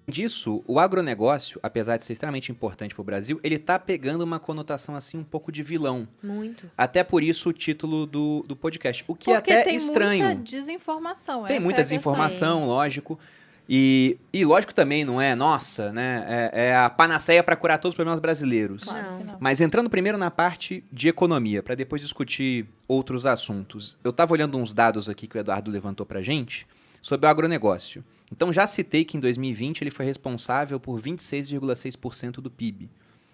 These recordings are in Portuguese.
Disso, o agronegócio, apesar de ser extremamente importante para o Brasil, ele tá pegando uma conotação assim um pouco de vilão. Muito. Até por isso o título do podcast. O que é Porque até tem muita estranho. desinformação, Tem essa muita é a questão. desinformação, lógico. E lógico também, não é, nossa, né? É a panaceia para curar todos os problemas brasileiros. Claro que não. Mas entrando primeiro na parte de economia, para depois discutir outros assuntos. Eu estava olhando uns dados aqui que o Eduardo levantou para gente sobre o agronegócio. Então já citei que em 2020 ele foi responsável por 26,6% do PIB.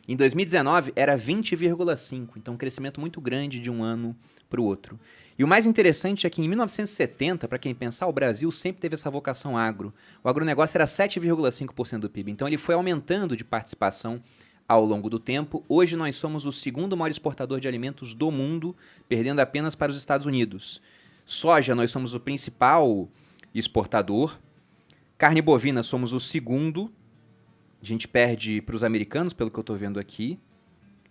Em 2019 era 20,5%, então um crescimento muito grande de um ano para o outro. E o mais interessante é que em 1970, para quem pensar, o Brasil sempre teve essa vocação agro. O agronegócio era 7,5% do PIB, então ele foi aumentando de participação ao longo do tempo. Hoje nós somos o segundo maior exportador de alimentos do mundo, perdendo apenas para os Estados Unidos. Soja, nós somos o principal exportador. Carne bovina, somos o segundo. A gente perde para os americanos, pelo que eu estou vendo aqui.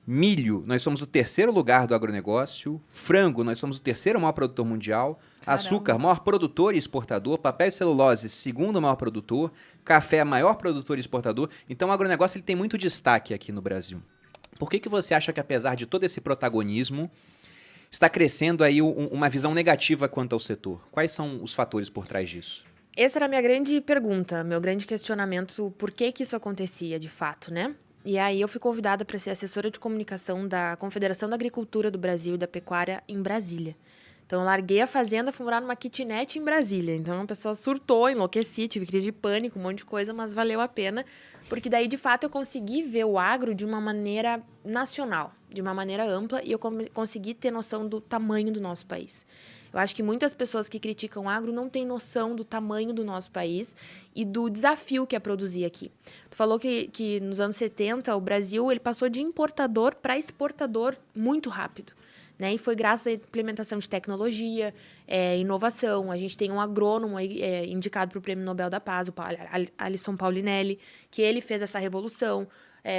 Milho, nós somos o terceiro lugar do agronegócio. Frango, nós somos o terceiro maior produtor mundial. Caramba. Açúcar, maior produtor e exportador. Papel e celulose, segundo maior produtor. Café, maior produtor e exportador. Então o agronegócio ele tem muito destaque aqui no Brasil. Por que você acha que, apesar de todo esse protagonismo, está crescendo aí uma visão negativa quanto ao setor? Quais são os fatores por trás disso? Essa era a minha grande pergunta, meu grande questionamento, por que isso acontecia de fato, né? E aí eu fui convidada para ser assessora de comunicação da Confederação da Agricultura do Brasil e da Pecuária em Brasília. Então eu larguei a fazenda, fui morar numa kitnet em Brasília. Então a pessoa surtou, enlouqueci, tive crise de pânico, um monte de coisa, mas valeu a pena. Porque daí, de fato, eu consegui ver o agro de uma maneira nacional, de uma maneira ampla, e eu consegui ter noção do tamanho do nosso país. Eu acho que muitas pessoas que criticam o agro não têm noção do tamanho do nosso país e do desafio que é produzir aqui. Tu falou que nos anos 70 o Brasil ele passou de importador para exportador muito rápido. Né? E foi graças à implementação de tecnologia, inovação. A gente tem um agrônomo indicado para o Prêmio Nobel da Paz, o Alisson Paulinelli, que ele fez essa revolução.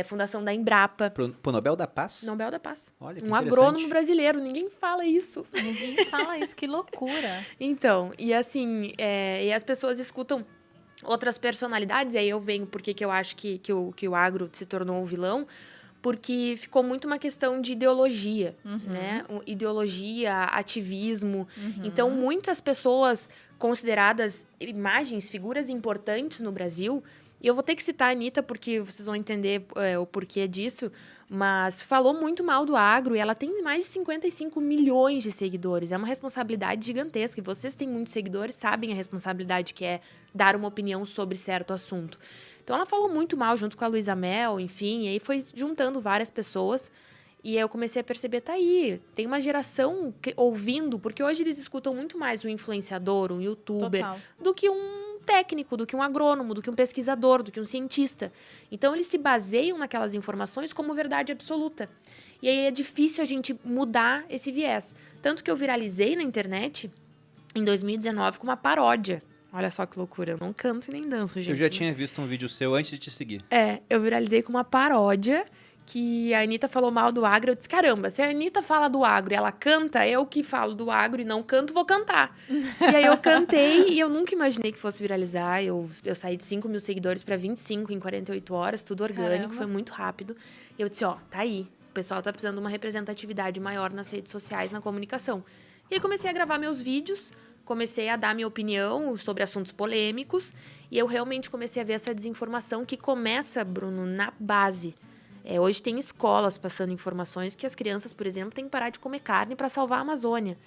Fundação da Embrapa. Pro Nobel da Paz? Nobel da Paz. Olha, que um interessante. agrônomo brasileiro, ninguém fala isso. Ninguém fala isso, que loucura. Então, e assim, e as pessoas escutam outras personalidades, e aí eu venho porque que eu acho que o agro se tornou um vilão, porque ficou muito uma questão de ideologia, né? Ideologia, ativismo. Então, muitas pessoas consideradas imagens, figuras importantes no Brasil, e eu vou ter que citar a Anitta, porque vocês vão entender o porquê disso, mas falou muito mal do agro e ela tem mais de 55 milhões de seguidores. É uma responsabilidade gigantesca. E vocês têm muitos seguidores, sabem a responsabilidade que é dar uma opinião sobre certo assunto. Então, ela falou muito mal junto com a Luísa Mel, enfim, e aí foi juntando várias pessoas. E aí eu comecei a perceber, tá aí, tem uma geração ouvindo, porque hoje eles escutam muito mais um influenciador, um youtuber, Total. do que um técnico, do que um agrônomo, do que um pesquisador, do que um cientista. Então, eles se baseiam naquelas informações como verdade absoluta. E aí é difícil a gente mudar esse viés. Tanto que eu viralizei na internet em 2019 com uma paródia. Olha só que loucura, eu não canto e nem danço, gente. Eu já tinha visto um vídeo seu antes de te seguir. Eu viralizei com uma paródia que a Anitta falou mal do agro. Eu disse, caramba, se a Anitta fala do agro e ela canta, eu que falo do agro e não canto, vou cantar. E aí eu cantei e eu nunca imaginei que fosse viralizar. Eu saí de 5 mil seguidores para 25 em 48 horas, tudo orgânico, Caramba. foi muito rápido. E eu disse, tá aí, o pessoal tá precisando de uma representatividade maior nas redes sociais, na comunicação. E aí comecei a gravar meus vídeos, comecei a dar minha opinião sobre assuntos polêmicos, e eu realmente comecei a ver essa desinformação que começa, Bruno, na base. Hoje tem escolas passando informações que as crianças, por exemplo, têm que parar de comer carne para salvar a Amazônia.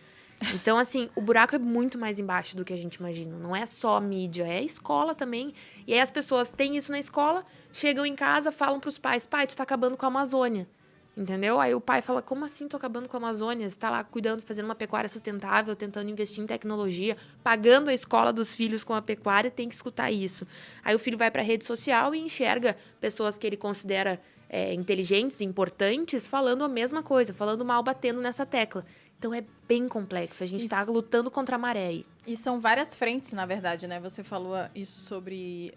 Então, assim, o buraco é muito mais embaixo do que a gente imagina. Não é só mídia, é escola também. E aí as pessoas têm isso na escola, chegam em casa, falam para os pais, pai, tu tá acabando com a Amazônia. Entendeu? Aí o pai fala, como assim tô acabando com a Amazônia? Você tá lá cuidando, fazendo uma pecuária sustentável, tentando investir em tecnologia, pagando a escola dos filhos com a pecuária, tem que escutar isso. Aí o filho vai para a rede social e enxerga pessoas que ele considera inteligentes, importantes, falando a mesma coisa, falando mal, batendo nessa tecla. Então é bem complexo, a gente está lutando contra a maré aí. E são várias frentes, na verdade, né? Você falou isso sobre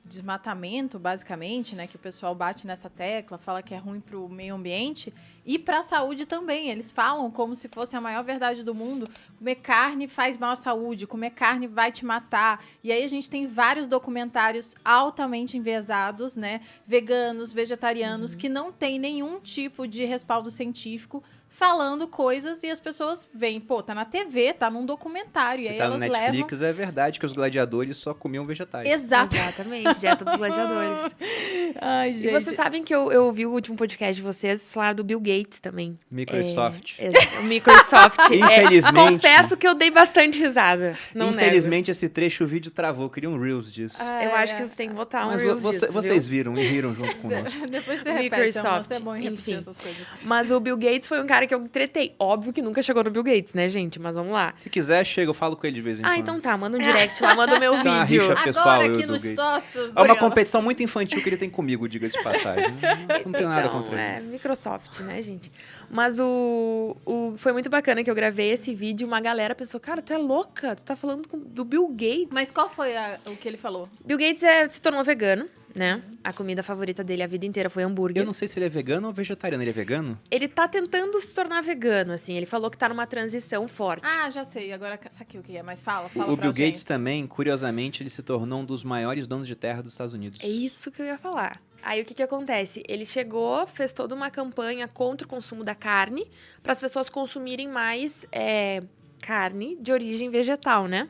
desmatamento, basicamente, né? Que o pessoal bate nessa tecla, fala que é ruim para o meio ambiente e para a saúde também. Eles falam como se fosse a maior verdade do mundo. Comer carne faz mal à saúde, comer carne vai te matar. E aí a gente tem vários documentários altamente enviesados, né? Veganos, vegetarianos, que não tem nenhum tipo de respaldo científico, falando coisas e as pessoas veem, pô, tá na TV, tá num documentário. Se e aí tá no elas Netflix, levam... é verdade que os gladiadores só comiam vegetais. Exatamente, dieta dos gladiadores. Ai, E gente. vocês sabem que eu ouvi o último podcast de vocês, falaram do Bill Gates também. Microsoft. O Microsoft. Infelizmente. Confesso que eu dei bastante risada. Não Infelizmente, esse trecho o vídeo travou. Eu queria um Reels disso. Eu acho que você tem que botar um Mas Reels disso, vocês viu? viram e riram junto conosco. Depois você repete, amor. Microsoft, Você é bom em repetir enfim. essas coisas. Mas o Bill Gates foi um cara que eu tretei. Óbvio que nunca chegou no Bill Gates, né, gente? Mas vamos lá. Se quiser, chega, eu falo com ele de vez em quando. Então tá, manda um direct lá, manda o meu Tem uma vídeo. rixa pessoal, Agora eu e aqui o Bill nos Gates. sócios. É uma Daniela. competição muito infantil que ele tem comigo, diga-se de passagem. Não tenho nada Então, contra ele. Microsoft, né, gente? Mas foi muito bacana que eu gravei esse vídeo, uma galera pensou, cara, tu é louca, tu tá falando do Bill Gates. Mas qual foi o que ele falou? Bill Gates se tornou vegano, né? A comida favorita dele a vida inteira foi hambúrguer. Eu não sei se ele é vegano ou vegetariano. Ele é vegano? Ele tá tentando se tornar vegano, assim. Ele falou que tá numa transição forte. Ah, já sei. Agora saquei o que é. Mas fala O pra Bill Gates audiência. também, curiosamente, ele se tornou um dos maiores donos de terra dos Estados Unidos. É isso que eu ia falar. Aí o que acontece? Ele chegou, fez toda uma campanha contra o consumo da carne, para as pessoas consumirem mais carne de origem vegetal, né?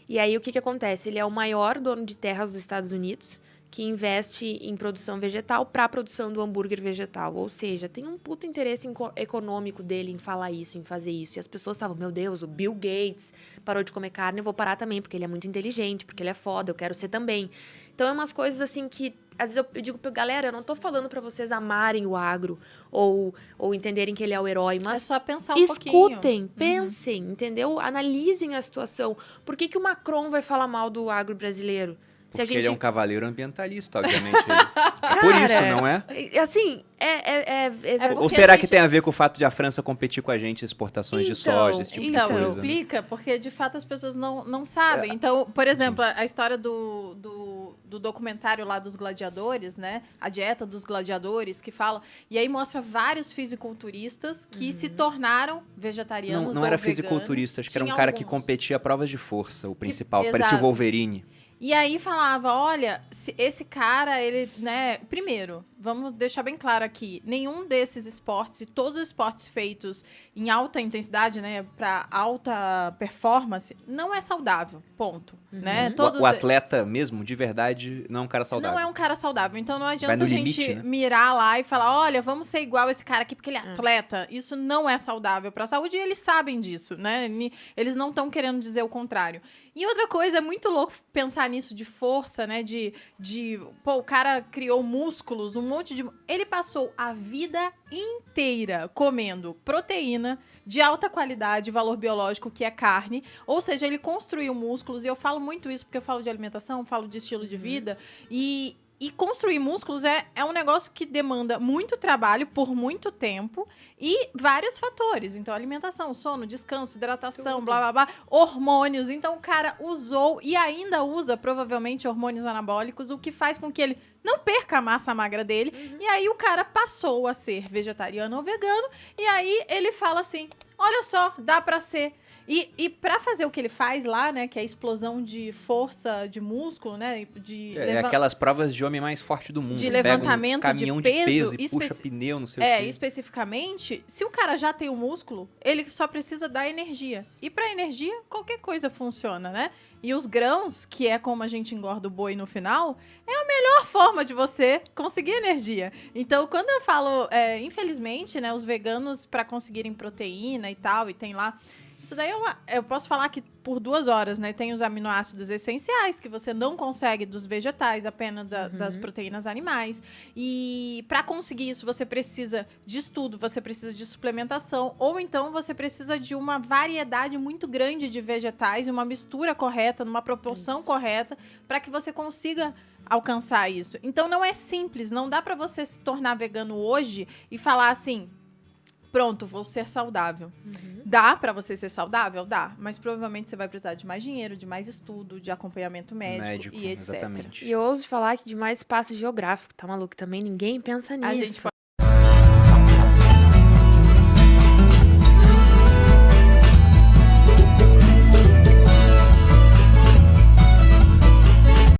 E aí o que acontece? Ele é o maior dono de terras dos Estados Unidos, que investe em produção vegetal para a produção do hambúrguer vegetal. Ou seja, tem um puto interesse econômico dele em falar isso, em fazer isso. E as pessoas estavam, meu Deus, o Bill Gates parou de comer carne, eu vou parar também, porque ele é muito inteligente, porque ele é foda, eu quero ser também. Então, é umas coisas assim que, às vezes eu digo pra galera, eu não tô falando pra vocês amarem o agro ou entenderem que ele é o herói, mas É só pensar um pouquinho. escutem, pensem, entendeu? Analisem a situação. Por que o Macron vai falar mal do agro brasileiro? Se a Porque gente... ele é um cavaleiro ambientalista, obviamente. É por isso, não é? Assim, porque Ou será a que gente- tem a ver com o fato de a França competir com a gente em exportações de Então, soja, esse tipo Então, de coisa? explica, porque de fato as pessoas não sabem. Então, por exemplo, a história do documentário lá dos gladiadores, né? A dieta dos gladiadores, que fala. E aí mostra vários fisiculturistas que se tornaram vegetarianos. Não ou era veganos. fisiculturista, acho que era um Tinha cara que alguns. competia a provas de força, o principal, Exato. parecia o Wolverine. E aí falava, olha, esse cara, ele, né... Primeiro, vamos deixar bem claro aqui, nenhum desses esportes, e todos os esportes feitos em alta intensidade, né, para alta performance, não é saudável, ponto, né? Todos... O atleta mesmo, de verdade, não é um cara saudável. Não é um cara saudável, então não Vai adianta no a gente limite, né? mirar lá e falar, olha, vamos ser igual esse cara aqui porque ele é atleta. Isso não é saudável para a saúde e eles sabem disso, né? Eles não estão querendo dizer o contrário. E outra coisa, é muito louco pensar nisso de força, né? Pô, o cara criou músculos, um monte de... Ele passou a vida inteira comendo proteína de alta qualidade, valor biológico, que é carne. Ou seja, ele construiu músculos, e eu falo muito isso porque eu falo de alimentação, falo de estilo de vida, e construir músculos é um negócio que demanda muito trabalho por muito tempo e vários fatores. Então, alimentação, sono, descanso, hidratação, blá, blá, blá, hormônios. Então, o cara usou e ainda usa, provavelmente, hormônios anabólicos, o que faz com que ele não perca a massa magra dele. E aí, o cara passou a ser vegetariano ou vegano. E aí, ele fala assim, olha só, dá pra ser... E para fazer o que ele faz lá, né, que é a explosão de força, de músculo, né, aquelas provas de homem mais forte do mundo. de Pega levantamento um caminhão de de peso, peso e puxa pneu, não sei o quê. especificamente, se o cara já tem o músculo, ele só precisa da energia. E para energia, qualquer coisa funciona, né? E os grãos, que é como a gente engorda o boi no final, é a melhor forma de você conseguir energia. Então, quando eu falo, infelizmente, né, os veganos, para conseguirem proteína e tal, e tem lá... Isso daí eu posso falar que por 2 horas, né? Tem os aminoácidos essenciais que você não consegue dos vegetais, apenas das proteínas animais. E para conseguir isso, você precisa de estudo, você precisa de suplementação, ou então você precisa de uma variedade muito grande de vegetais e uma mistura correta, numa proporção correta, para que você consiga alcançar isso. Então não é simples, não dá para você se tornar vegano hoje e falar assim... Pronto, vou ser saudável. Dá pra você ser saudável? Dá. Mas provavelmente você vai precisar de mais dinheiro, de mais estudo, de acompanhamento médico e etc. Exatamente. E eu ouso falar que de mais espaço geográfico, tá maluco? Também ninguém pensa nisso. A gente